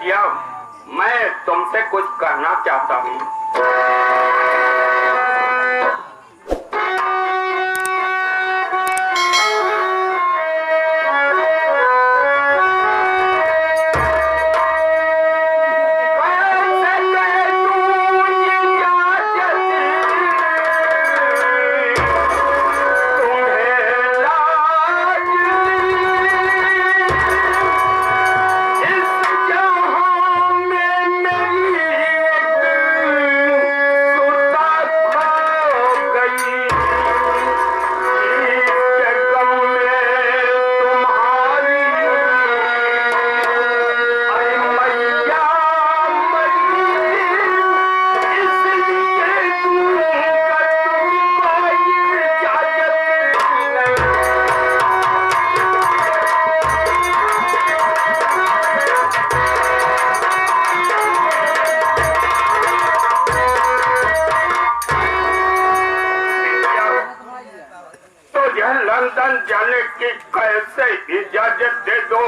बिटिया, मैं तुमसे कुछ कहना चाहता हूँ। लंदन जाने की कैसे इजाजत दे दो?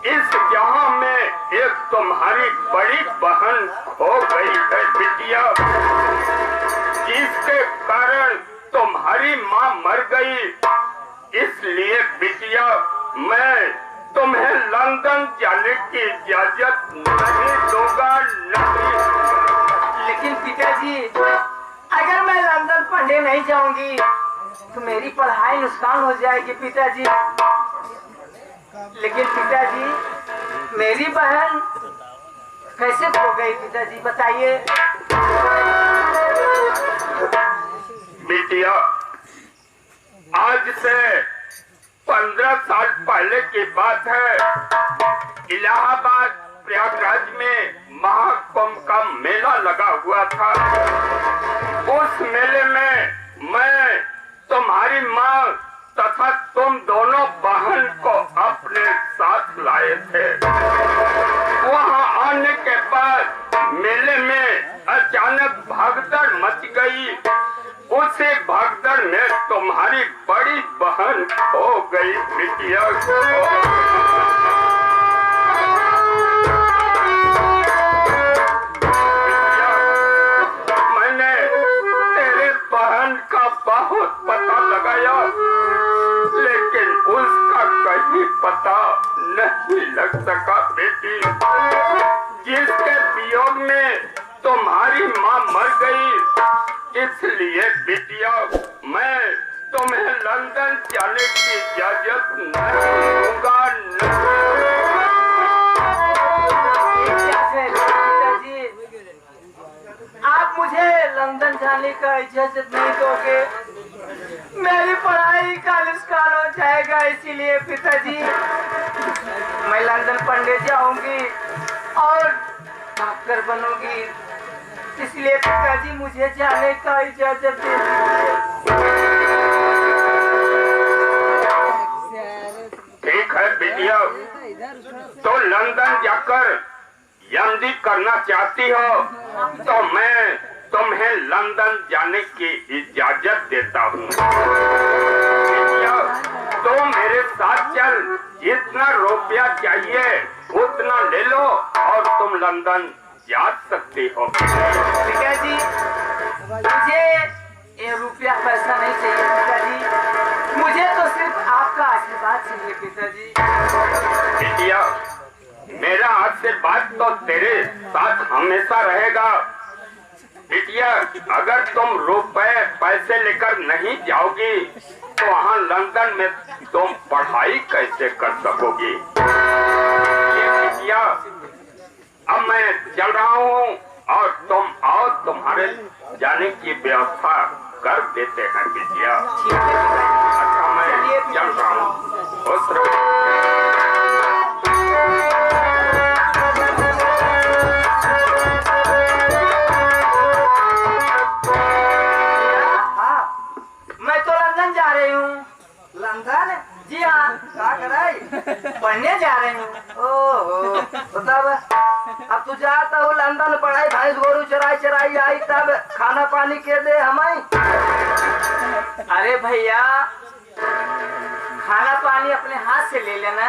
इस जहां में एक तुम्हारी बड़ी बहन खो गई है बिटिया, जिसके कारण तुम्हारी माँ मर गई। इसलिए बिटिया, मैं तुम्हें लंदन जाने की इजाजत नहीं दूंगा, नहीं। लेकिन पिताजी, अगर मैं लंदन पढ़ने नहीं जाऊंगी तो मेरी पढ़ाई नुकसान हो जाएगी पिताजी। लेकिन पिताजी, मेरी बहन कैसे खो गई पिताजी, बताइए। बिटिया, आज से 15 साल पहले की बात है। इलाहाबाद प्रयागराज में महाकुंभ का मेला लगा हुआ था। उस मेले में मैं, तुम्हारी माँ तथा तुम दोनों बहन को अपने साथ लाए थे। वहाँ आने के बाद मेले में अचानक भगदड़ मच गई। उसी भगदड़ में तुम्हारी बड़ी बहन खो गई बिटिया। मैंने तेरे बहन का बहुत पता लगाया, लेकिन उसका कहीं पता नहीं लग सका बेटी। जिसके वियोग में तुम्हारी माँ मर गई। इसलिए बिटिया, मैं तुम्हें लंदन जाने की इजाजत नहीं दूंगा, आप मुझे लंदन जाने का इजाजत नहीं दोगे, मेरी पढ़ाई का नुकसान हो जाएगा। इसीलिए पिताजी, मैं लंदन पढ़ने जाऊंगी और डॉक्टर बनूंगी। इसलिए पिताजी, मुझे जाने का इजाजत दे दीजिए। ठीक है बिटिया, तो लंदन जाकर एमडी करना चाहती हो तो मैं तुम्हें लंदन जाने की इजाजत देता हूँ। तो मेरे साथ चल, जितना रुपया चाहिए उतना ले लो और तुम लंदन जा सकती हो। पिताजी, मुझे ये रुपया पैसा नहीं चाहिए पिताजी, मुझे तो सिर्फ आपका आशीर्वाद चाहिए पिताजी। बिटिया, मेरा आशीर्वाद तो तेरे साथ हमेशा रहेगा। बिटिया, अगर तुम रुपए पैसे लेकर नहीं जाओगी तो वहाँ लंदन में तुम पढ़ाई कैसे कर सकोगी? बिटिया, अब मैं चल रहा हूँ और तुम आओ, तुम्हारे जाने की व्यवस्था कर देते हैं बिटिया। अच्छा, मैं चल रहा हूँ। जी हाँ, पढ़ने जा रहे हूँ। ओहो, तब अब तू जाता हूँ लंदन पढ़ाई, भैंस गोरू चराई चराई आई तब खाना पानी के दे हमें। अरे भैया, खाना पानी अपने हाथ से ले लेना,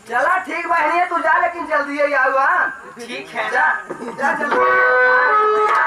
चला ठीक बहनी तू जा लेकिन जल्दी ही आओ। ठीक है जा जा जल्दी।